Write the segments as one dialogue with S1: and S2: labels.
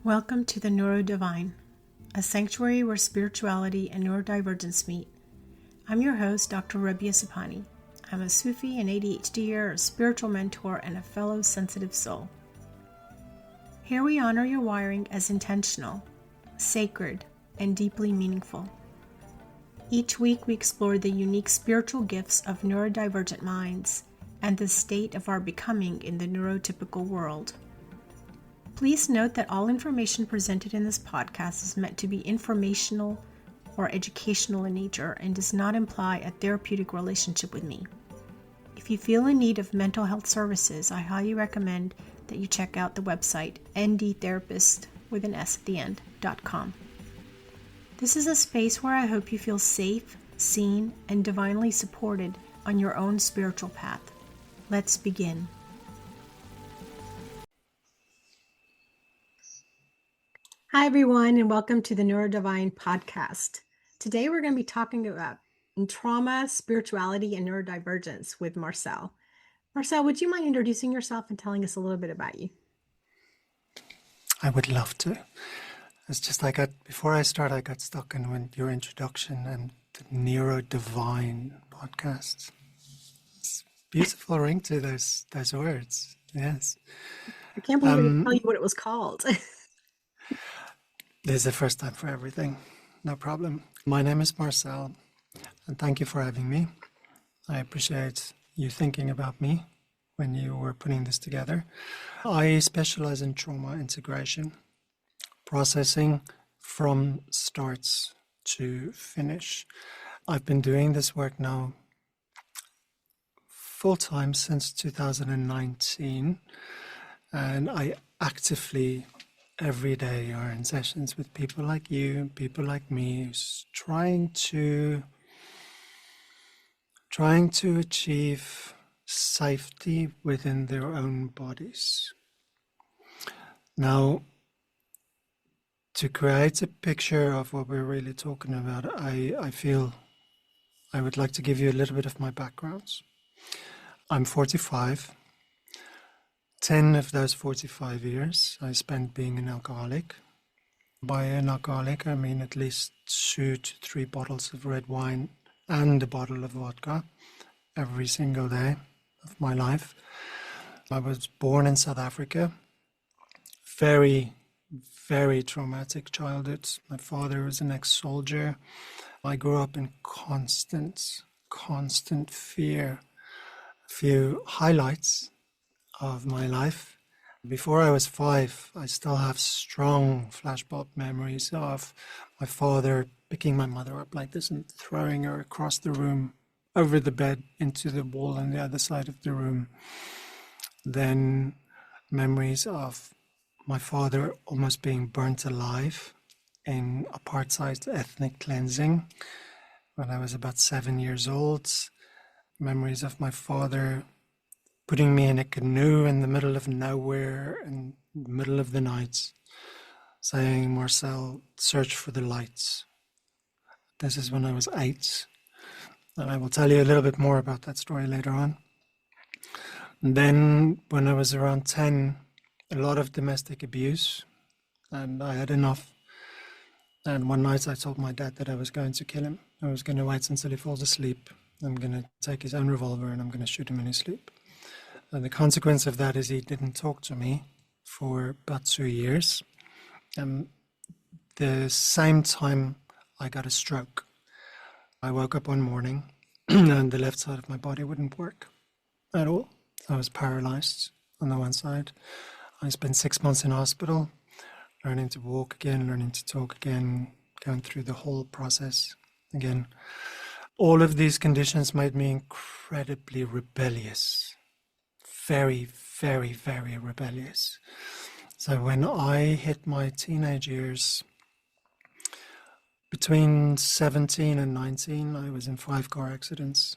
S1: Welcome to the Neurodivine, a sanctuary where spirituality and neurodivergence meet. I'm your host, Dr. Rabia Sapani. I'm a Sufi, an ADHDer, a spiritual mentor, and a fellow sensitive soul. Here we honor your wiring as intentional, sacred, and deeply meaningful. Each week we explore the unique spiritual gifts of neurodivergent minds and the state of our becoming in the neurotypical world. Please note that all information presented in this podcast is meant to be informational or educational in nature and does not imply a therapeutic relationship with me. If you feel in need of mental health services, I highly recommend that you check out the website ndtherapist.com. This is a space where I hope you feel safe, seen, and divinely supported on your own spiritual path. Let's begin. Hi, everyone, and welcome to the Neurodivine podcast. Today, we're going to be talking about trauma, spirituality, and neurodivergence with Marcel. Marcel, would you mind introducing yourself and telling us a little bit about you?
S2: I would love to. It's just before I got stuck in your introduction and the Neurodivine podcast. It's a beautiful ring to those words. Yes.
S1: I can't believe I didn't tell you what it was called.
S2: This is the first time for everything. No problem. My name is Marcel, and thank you for having me. I appreciate you thinking about me when you were putting this together. I specialize in trauma integration, processing from starts to finish. I've been doing this work now full-time since 2019, and I actively every day are in sessions with people like you and people like me who's trying to achieve safety within their own bodies. Now, to create a picture of what we're really talking about, I feel I would like to give you a little bit of my background. I'm 45. 10 of those 45 years I spent being an alcoholic. By an alcoholic, I mean at least 2 to 3 bottles of red wine and a bottle of vodka every single day of my life. I was born in South Africa. Very, very traumatic childhood. My father was an ex-soldier. I grew up in constant fear. A few highlights of my life. Before I was 5, I still have strong flashback memories of my father picking my mother up like this and throwing her across the room, over the bed, into the wall on the other side of the room. Then memories of my father almost being burnt alive in apartheid ethnic cleansing when I was about 7 years old. Memories of my father putting me in a canoe in the middle of nowhere, in the middle of the night, saying, "Marcel, search for the lights." This is when I was 8, and I will tell you a little bit more about that story later on. And then, when I was around 10, a lot of domestic abuse, and I had enough. And one night I told my dad that I was going to kill him. I was going to wait until he falls asleep. I'm going to take his own revolver and I'm going to shoot him in his sleep. And the consequence of that is he didn't talk to me for about 2 years. The same time I got a stroke. I woke up one morning and the left side of my body wouldn't work at all. I was paralyzed on the one side. I spent 6 months in hospital, learning to walk again, learning to talk again, going through the whole process again. All of these conditions made me incredibly rebellious. Very, very, very rebellious. So when I hit my teenage years, between 17 and 19, I was in 5 car accidents.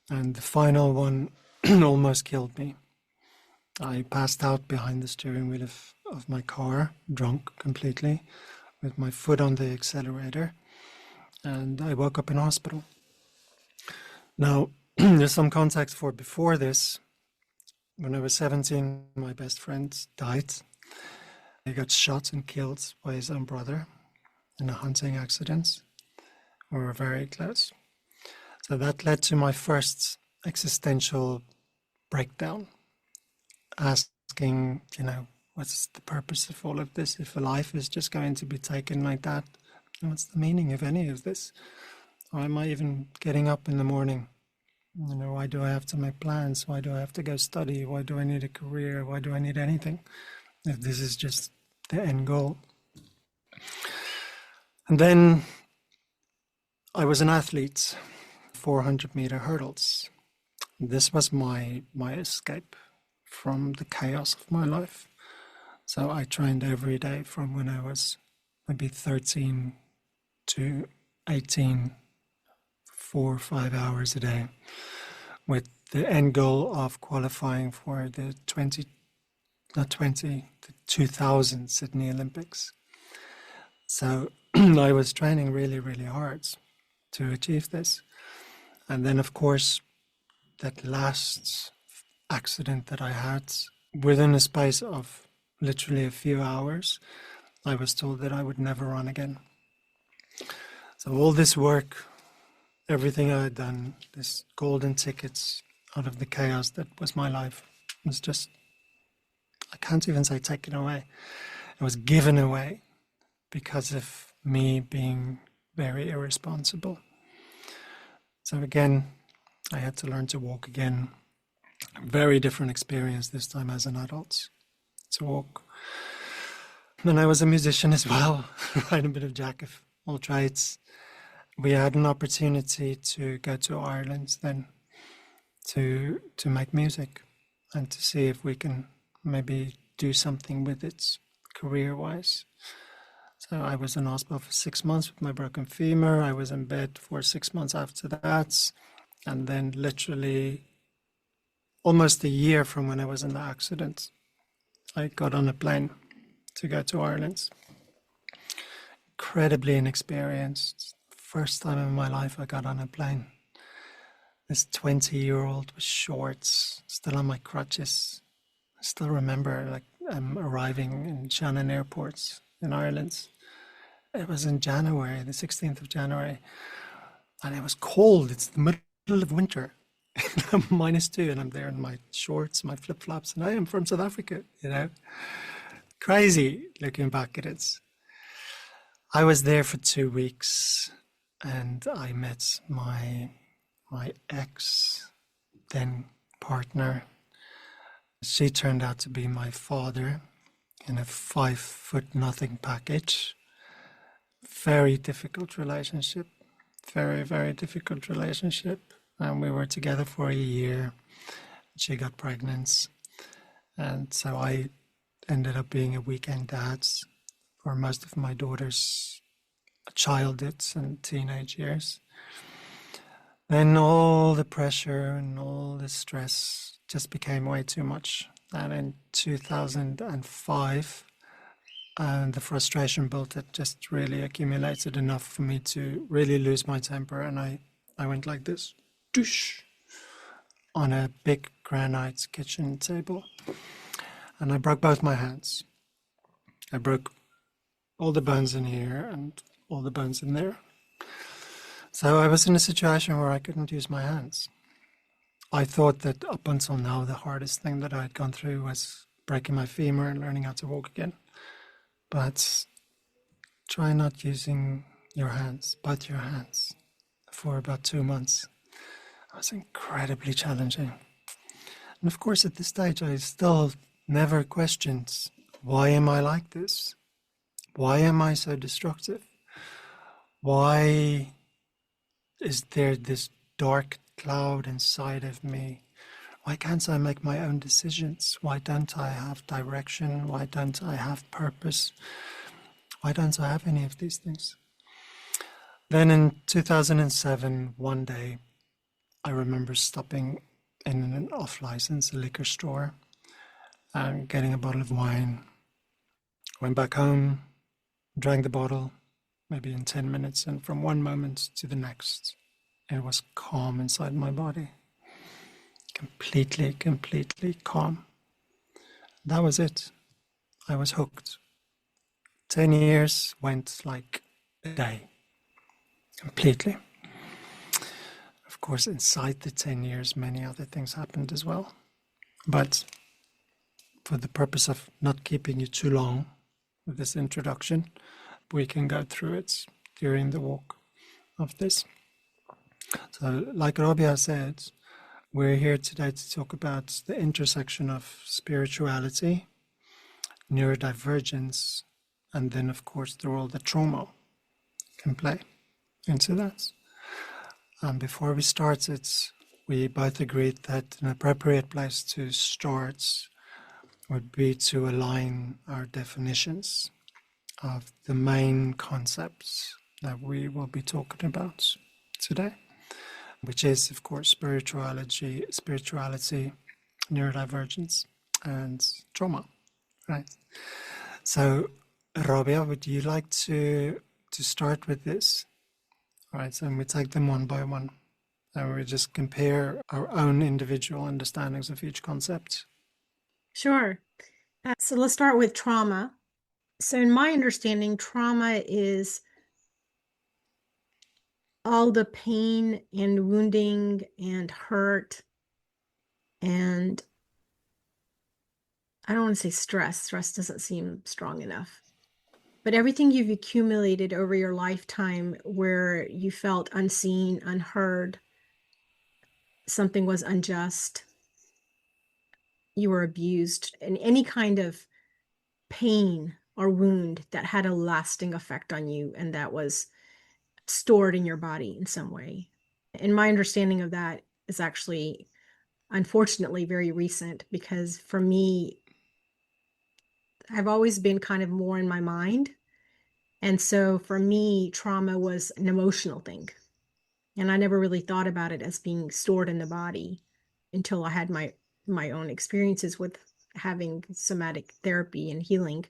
S2: And the final one almost killed me. I passed out behind the steering wheel of my car, drunk completely, with my foot on the accelerator. And I woke up in hospital. Now, there's some context for before this. When I was 17, my best friend died He got shot and killed by his own brother in a hunting accident. We were very close. So that led to my first existential breakdown, asking, what's the purpose of all of this? If a life is just going to be taken like that, what's the meaning of any of this? Why am I even getting up in the morning? Why do I have to make plans? Why do I have to go study? Why do I need a career? Why do I need anything if this is just the end goal? And then I was an athlete, 400-meter hurdles. This was my escape from the chaos of my life. So I trained every day from when I was maybe 13 to 18, 4 or 5 hours a day, with the end goal of qualifying for the 2000 Sydney Olympics. So I was training really, really hard to achieve this. And then, of course, that last accident that I had, within a space of literally a few hours, I was told that I would never run again. So all this work, everything I had done, this golden tickets out of the chaos that was my life, was just, I can't even say taken away. It was given away because of me being very irresponsible. So again, I had to learn to walk again. Very different experience this time as an adult to walk. And I was a musician as well, right? A bit of jack of all trades. We had an opportunity to go to Ireland then to make music and to see if we can maybe do something with it career-wise. So I was in hospital for 6 months with my broken femur. I was in bed for 6 months after that. And then literally almost a year from when I was in the accident, I got on a plane to go to Ireland. Incredibly inexperienced. First time in my life I got on a plane. This 20-year-old with shorts, still on my crutches. I still remember arriving in Shannon Airport in Ireland. It was in January, the 16th of January, and it was cold. It's the middle of winter, -2, and I'm there in my shorts, my flip-flops, and I am from South Africa, Crazy looking back at it. I was there for 2 weeks, and I met my ex, then partner. She turned out to be my father in a 5'0" package. Very difficult relationship. Very, very difficult relationship. And we were together for a year. She got pregnant. And so I ended up being a weekend dad for most of my daughter's childhood and teenage years. Then all the pressure and all the stress just became way too much. And in 2005, the frustration built, it just really accumulated enough for me to really lose my temper. And I went like this, doosh, on a big granite kitchen table. And I broke both my hands. I broke all the bones in here and all the bones in there. So I was in a situation where I couldn't use my hands. I thought that up until now, the hardest thing that I had gone through was breaking my femur and learning how to walk again. But try not using your hands, both your hands, for about 2 months. It was incredibly challenging. And of course, at this stage, I still never questioned, why am I like this? Why am I so destructive? Why is there this dark cloud inside of me? Why can't I make my own decisions? Why don't I have direction? Why don't I have purpose? Why don't I have any of these things? Then in 2007, one day, I remember stopping in an off-license liquor store and getting a bottle of wine. Went back home, drank the bottle, maybe in 10 minutes, and from one moment to the next, it was calm inside my body. Completely calm. That was it. I was hooked. 10 years went like a day, completely. Of course, inside the 10 years, many other things happened as well. But for the purpose of not keeping you too long with this introduction, we can go through it during the walk of this. So, like Rabia said, we're here today to talk about the intersection of spirituality, neurodivergence, and then, of course, the role that trauma can play into that. Before we started, we both agreed that an appropriate place to start would be to align our definitions of the main concepts that we will be talking about today, which is, of course, spirituality, neurodivergence, and trauma, right? So, Rabia, would you like to start with this? All right, so we take them one by one, and we just compare our own individual understandings of each concept.
S1: Sure. So let's start with trauma. So in my understanding, trauma is all the pain and wounding and hurt, and I don't want to say stress. Stress doesn't seem strong enough. But everything you've accumulated over your lifetime where you felt unseen, unheard, something was unjust, you were abused, and any kind of pain or wound that had a lasting effect on you and that was stored in your body in some way. And my understanding of that is actually, unfortunately, very recent, because for me, I've always been kind of more in my mind. And so for me, trauma was an emotional thing. And I never really thought about it as being stored in the body until I had my own experiences with having somatic therapy and healing.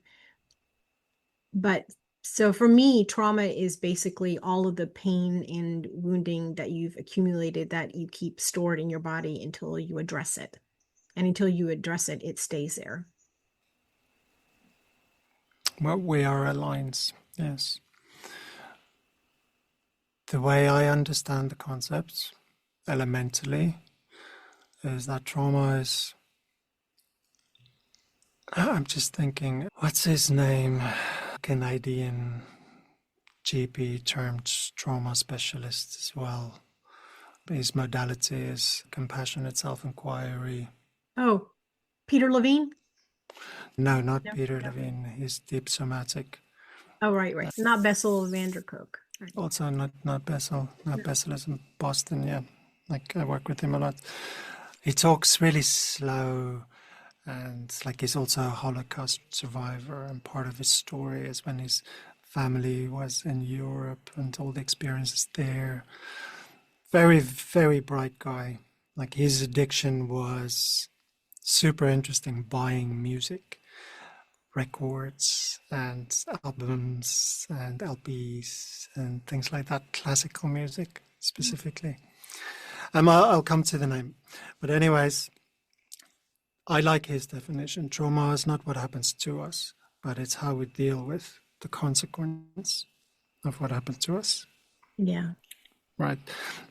S1: But so for me, trauma is basically all of the pain and wounding that you've accumulated that you keep stored in your body until you address it. And until you address it, it stays there.
S2: Well, we are aligned, yes. The way I understand the concept, elementally, is that trauma is... I'm just thinking, what's his name? Canadian GP termed trauma specialist as well. His modality is compassionate self-inquiry.
S1: Oh, Peter Levine?
S2: No, not
S1: No,
S2: Peter
S1: no.
S2: Levine. He's deep somatic.
S1: Oh, right. Not Bessel van der Kolk. Right.
S2: Also not Bessel. No, Bessel is in Boston, yeah. Like, I work with him a lot. He talks really slow, and like he's also a Holocaust survivor, and part of his story is when his family was in Europe and all the experiences there. Very, very bright guy. Like, his addiction was super interesting, buying music, records and albums and LPs and things like that, classical music specifically. I'll come to the name. But anyways, I like his definition. Trauma is not what happens to us, but it's how we deal with the consequence of what happens to us.
S1: Yeah.
S2: Right.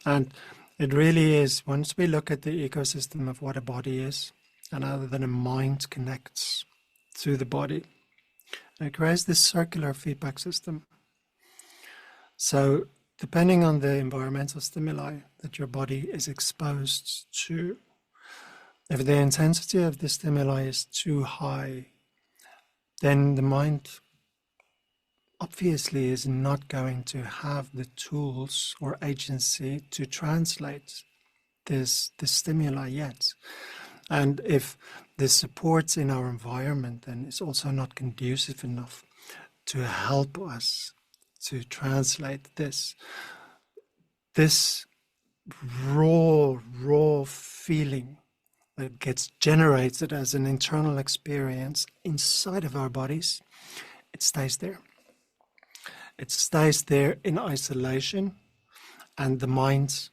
S2: And it really is, once we look at the ecosystem of what a body is, and how then a mind connects to the body, it creates this circular feedback system. So depending on the environmental stimuli that your body is exposed to, if the intensity of the stimuli is too high, then the mind obviously is not going to have the tools or agency to translate this stimuli yet. And if the supports in our environment then is also not conducive enough to help us to translate this raw feeling that gets generated as an internal experience inside of our bodies, it stays there. It stays there in isolation, and the mind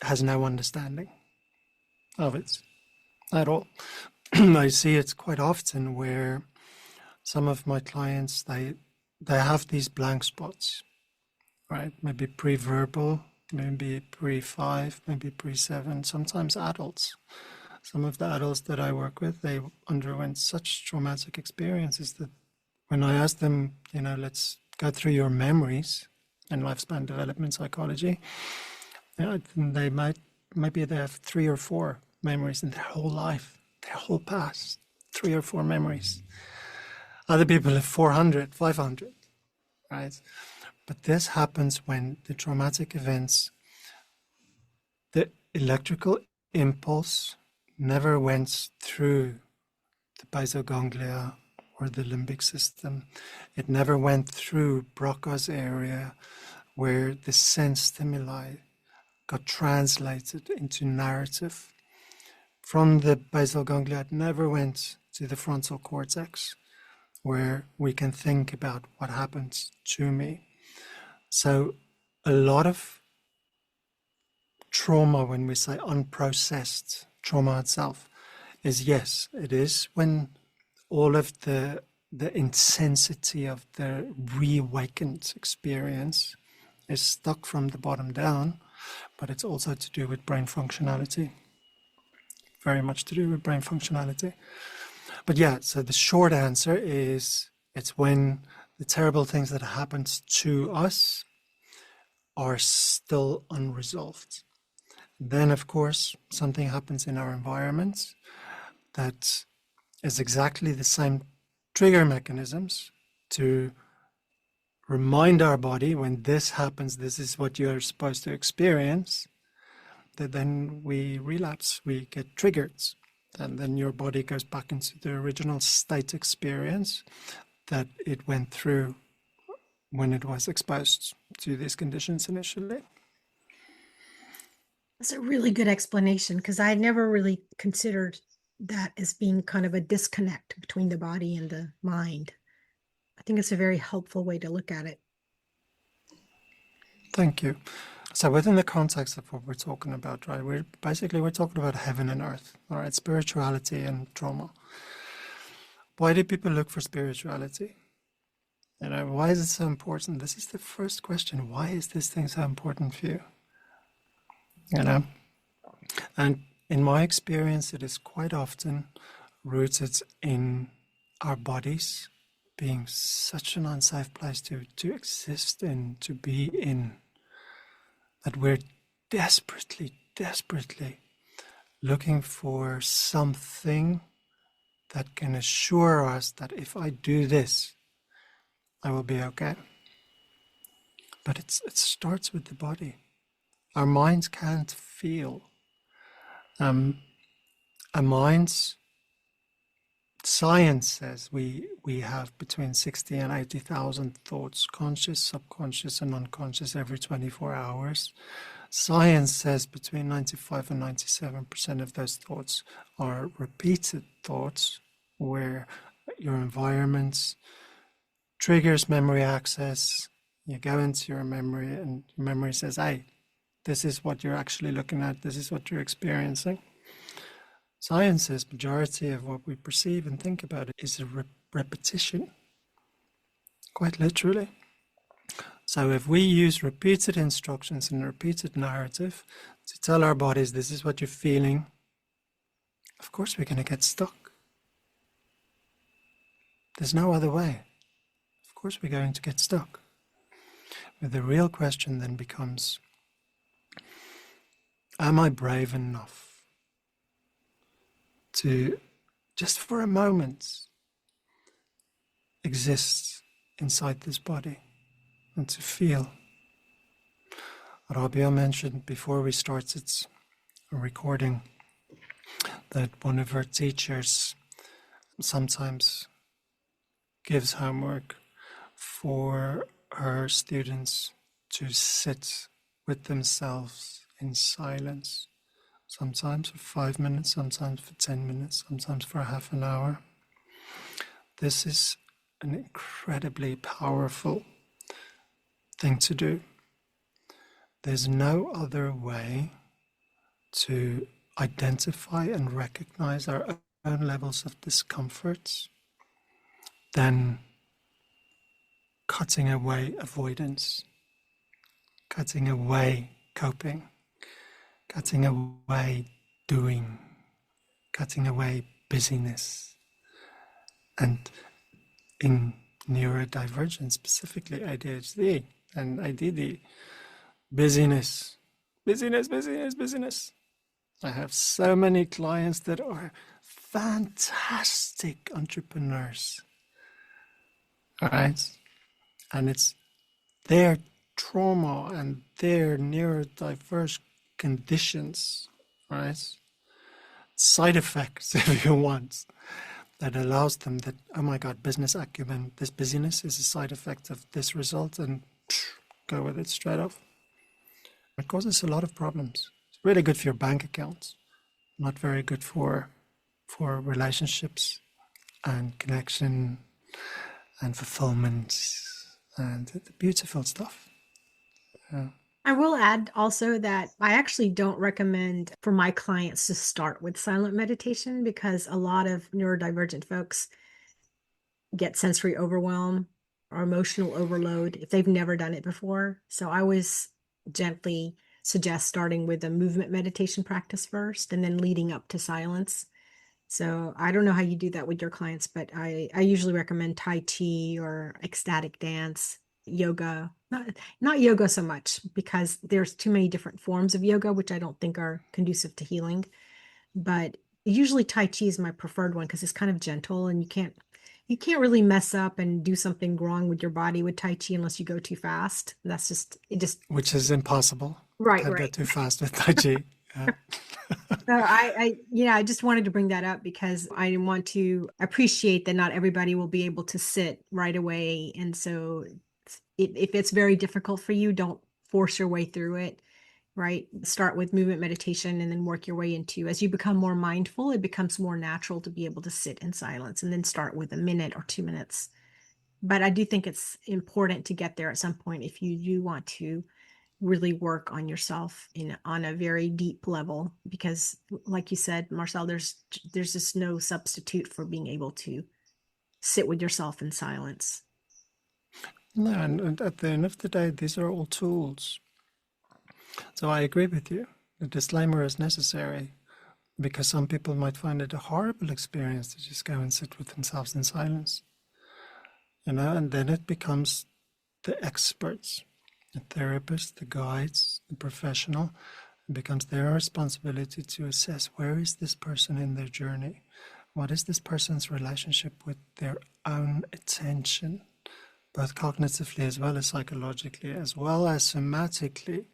S2: has no understanding of it at all. I see it quite often where some of my clients, they have these blank spots, right? Maybe pre-verbal, maybe pre-5, maybe pre-7, sometimes adults. Some of the adults that I work with, they underwent such traumatic experiences that when I ask them, let's go through your memories in lifespan development psychology, maybe they have 3 or 4 memories in their whole life, their whole past, 3 or 4 memories. Other people have 400, 500, right? But this happens when the traumatic events, the electrical impulse never went through the basal ganglia or the limbic system. It never went through Broca's area where the sense stimuli got translated into narrative. From the basal ganglia, it never went to the frontal cortex where we can think about what happened to me. So a lot of trauma, when we say unprocessed trauma itself, is yes, it is when all of the intensity of the reawakened experience is stuck from the bottom down, but it's also to do with brain functionality. Very much to do with brain functionality. But yeah, so the short answer is it's when the terrible things that happened to us are still unresolved. Then, of course, something happens in our environment that is exactly the same trigger mechanisms to remind our body when this happens, this is what you're supposed to experience, that then we relapse, we get triggered, and then your body goes back into the original state experience that it went through when it was exposed to these conditions initially.
S1: That's a really good explanation, because I had never really considered that as being kind of a disconnect between the body and the mind. I think it's a very helpful way to look at it.
S2: Thank you. So within the context of what we're talking about, right, we're talking about heaven and earth, all right, spirituality and trauma. Why do people look for spirituality? Why is it so important? This is the first question. Why is this thing so important for you? And in my experience, it is quite often rooted in our bodies being such an unsafe place to exist in, to be in, that we're desperately, desperately looking for something that can assure us that if I do this, I will be okay. But it starts with the body. Our minds can't feel. Our minds, science says we have between 60 and 80,000 thoughts, conscious, subconscious, and unconscious, every 24 hours. Science says between 95 and 97% of those thoughts are repeated thoughts, where your environment triggers memory access. You go into your memory and your memory says, hey, this is what you're actually looking at, this is what you're experiencing. Science says majority of what we perceive and think about is a repetition, quite literally. So if we use repeated instructions and repeated narrative to tell our bodies this is what you're feeling, of course we're going to get stuck. There's no other way. Of course we're going to get stuck. But the real question then becomes, am I brave enough to, just for a moment, exist inside this body and to feel? Rabia mentioned before we started recording that one of her teachers sometimes gives homework for her students to sit with themselves in silence, sometimes for 5 minutes, sometimes for 10 minutes, sometimes for half an hour. This is an incredibly powerful thing to do. There's no other way to identify and recognize our own levels of discomfort then cutting away avoidance, cutting away coping, cutting away doing, cutting away busyness. And in neurodivergence, specifically ADHD and ADD, busyness, busyness, busyness, busyness. I have so many clients that are fantastic entrepreneurs, all right? And it's their trauma and their neurodiverse conditions, right? Side effects, if you want, that allows them that, oh my God, business acumen, this busyness is a side effect of this result, and go with it straight off. It causes a lot of problems. It's really good for your bank accounts, not very good for relationships and connection and fulfillment and the beautiful stuff. Yeah.
S1: I will add also that I actually don't recommend for my clients to start with silent meditation, because a lot of neurodivergent folks get sensory overwhelm or emotional overload if they've never done it before. So I always gently suggest starting with a movement meditation practice first and then leading up to silence. So I don't know how you do that with your clients, but I usually recommend Tai Chi or ecstatic dance, yoga. Not yoga so much, because there's too many different forms of yoga, which I don't think are conducive to healing. But usually Tai Chi is my preferred one because it's kind of gentle, and you can't really mess up and do something wrong with your body with Tai Chi unless you go too fast. That's just it. Just
S2: Which is impossible.
S1: right,
S2: Can't go
S1: right.
S2: too fast with Tai Chi. Yeah.
S1: So I just wanted to bring that up because I want to appreciate that not everybody will be able to sit right away. And so if it's very difficult for you, don't force your way through it, right? Start with movement meditation and then work your way into, as you become more mindful, it becomes more natural to be able to sit in silence, and then start with a minute or 2 minutes. But I do think it's important to get there at some point if you do want to really work on yourself on a very deep level, because like you said, Marcel, there's just no substitute for being able to sit with yourself in silence.
S2: No, and at the end of the day, these are all tools. So I agree with you. The disclaimer is necessary because some people might find it a horrible experience to just go and sit with themselves in silence. And then it becomes the experts, the therapists, the guides, the professional. It becomes their responsibility to assess where is this person in their journey? What is this person's relationship with their own attention, both cognitively as well as psychologically, as well as somatically?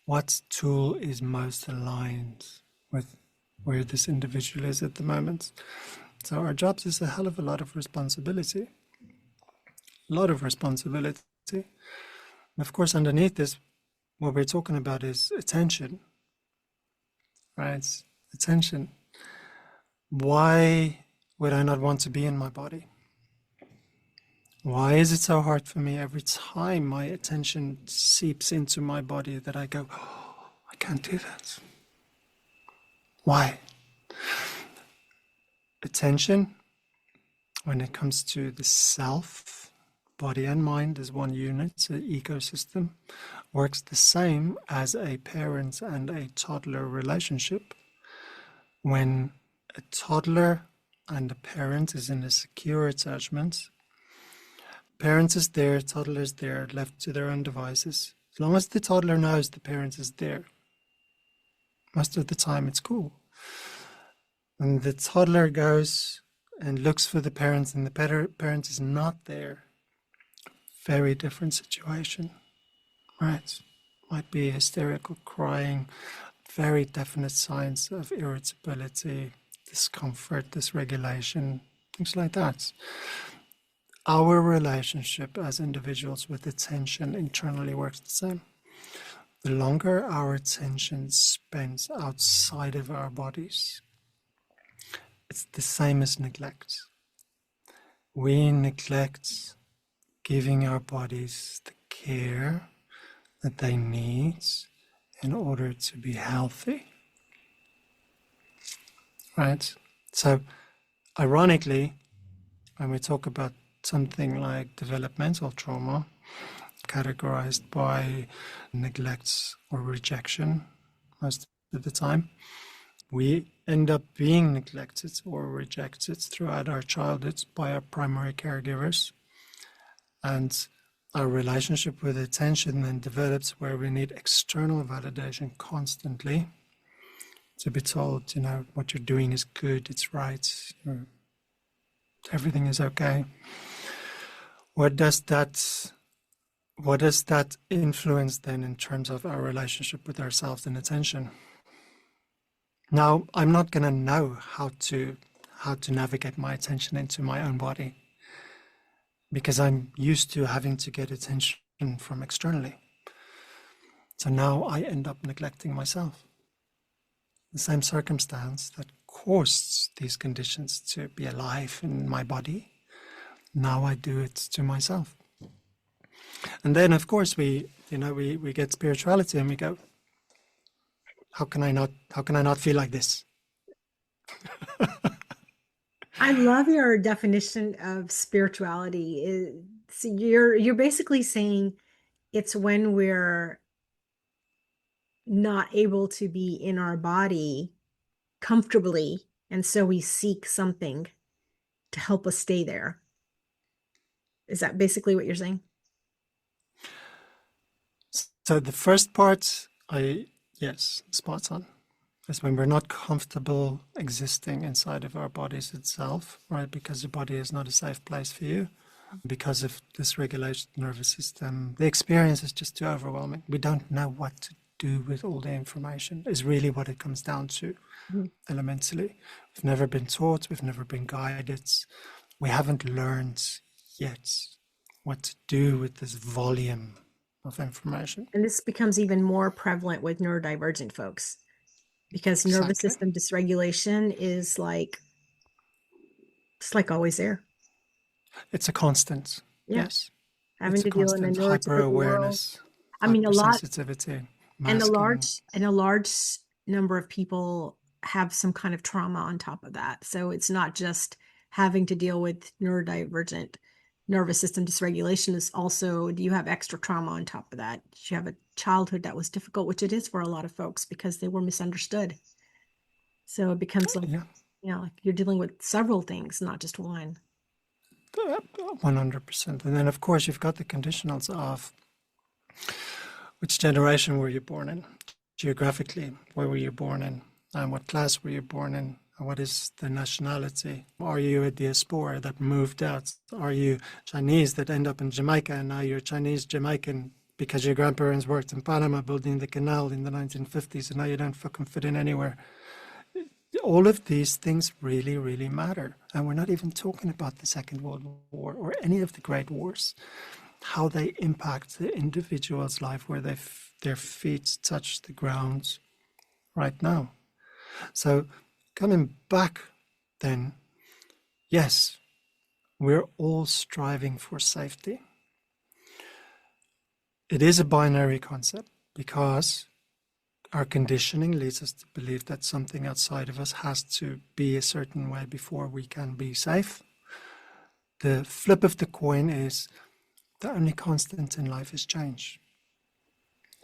S2: What tool is most aligned with where this individual is at the moment? So our jobs is a hell of a lot of responsibility. A lot of responsibility. And of course, underneath this, what we're talking about is attention, right? Attention. Why would I not want to be in my body? Why is it so hard for me every time my attention seeps into my body that I go, oh, I can't do that? Why? Attention, when it comes to the self, body and mind as one unit, the ecosystem, works the same as a parent and a toddler relationship. When a toddler and a parent is in a secure attachment, parent is there, toddler is there, left to their own devices. As long as the toddler knows the parent is there, most of the time it's cool. And the toddler goes and looks for the parent, and the parent is not there. Very different situation, right? Might be hysterical crying, very definite signs of irritability, discomfort, dysregulation, things like that. Our relationship as individuals with attention internally works the same. The longer our attention spends outside of our bodies, it's the same as neglect. We neglect giving our bodies the care that they need in order to be healthy. Right? So, ironically, when we talk about something like developmental trauma, categorized by neglects or rejection most of the time, we end up being neglected or rejected throughout our childhoods by our primary caregivers. And our relationship with attention then develops where we need external validation constantly to be told, what you're doing is good, it's right, everything is okay. What does that influence then in terms of our relationship with ourselves and attention? Now, I'm not going to know how to navigate my attention into my own body because I'm used to having to get attention from externally. So now I end up neglecting myself. The same circumstance that caused these conditions to be alive in my body, now I do it to myself. And then, of course, we get spirituality and we go, how can I not feel like this?
S1: I love your definition of spirituality. So you're basically saying it's when we're not able to be in our body comfortably, and so we seek something to help us stay there. Is that basically what you're saying?
S2: So the first part, yes, spot on. Is when we're not comfortable existing inside of our bodies itself, right? Because the body is not a safe place for you. Because of dysregulated nervous system, the experience is just too overwhelming. We don't know what to do with all the information, is really what it comes down to, elementally. We've never been taught, we've never been guided. We haven't learned yet what to do with this volume of information.
S1: And this becomes even more prevalent with neurodivergent folks because nervous system dysregulation is it's like always there.
S2: It's a constant.
S1: Yeah.
S2: Yes.
S1: Having to deal in a neurotypical world. I mean, a lot,
S2: hypersensitivity,
S1: and a large number of people have some kind of trauma on top of that. So it's not just having to deal with neurodivergent nervous system dysregulation. Is also, do you have extra trauma on top of that? Do you have a childhood that was difficult, which it is for a lot of folks because they were misunderstood. So it becomes like, like you're dealing with several things, not just one.
S2: 100%. And then, of course, you've got the conditionals of which generation were you born in? Geographically, where were you born in? And what class were you born in? And what is the nationality? Are you a diaspora that moved out? Are you Chinese that end up in Jamaica and now you're Chinese Jamaican because your grandparents worked in Panama building the canal in the 1950s and now you don't fucking fit in anywhere? All of these things really, really matter. And we're not even talking about the Second World War or any of the great wars, how they impact the individual's life where their feet touch the ground right now. So coming back then, yes, we're all striving for safety. It is a binary concept because our conditioning leads us to believe that something outside of us has to be a certain way before we can be safe. The flip of the coin is the only constant in life is change.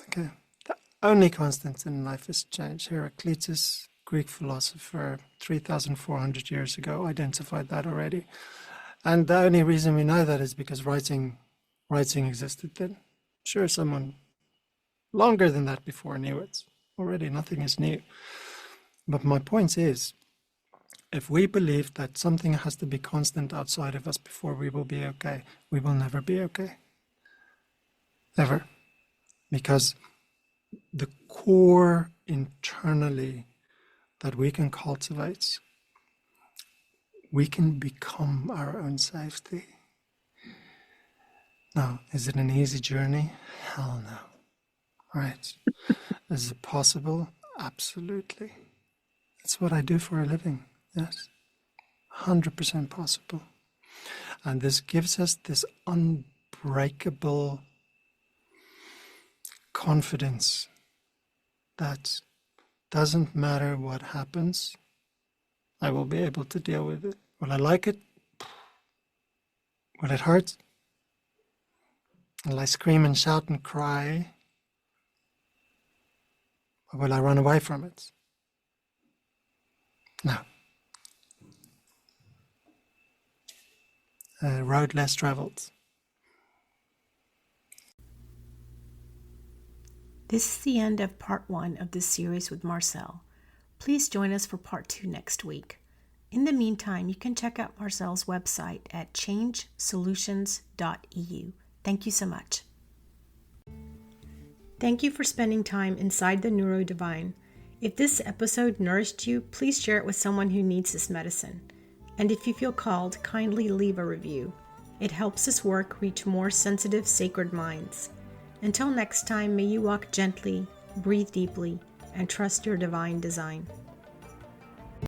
S2: Okay, the only constant in life is change. Heraclitus, Greek philosopher, 3,400 years ago, identified that already. And the only reason we know that is because writing existed then. Sure, someone longer than that before knew it. Already, nothing is new. But my point is, if we believe that something has to be constant outside of us before we will be okay, we will never be okay. Ever. Because the core internally that we can cultivate, we can become our own safety. Now, is it an easy journey? Hell no. Right. Is it possible? Absolutely. It's what I do for a living. Yes. 100% possible. And this gives us this unbreakable confidence that doesn't matter what happens, I will be able to deal with it. Will I like it? Will it hurt? Will I scream and shout and cry? Or will I run away from it? No. A road less traveled.
S1: This is the end of part 1 of this series with Marcel. Please join us for part 2 next week. In the meantime, you can check out Marcel's website at changesolutions.eu. Thank you so much. Thank you for spending time inside the Neurodivine. If this episode nourished you, please share it with someone who needs this medicine. And if you feel called, kindly leave a review. It helps this work reach more sensitive, sacred minds. Until next time, may you walk gently, breathe deeply, and trust your divine design.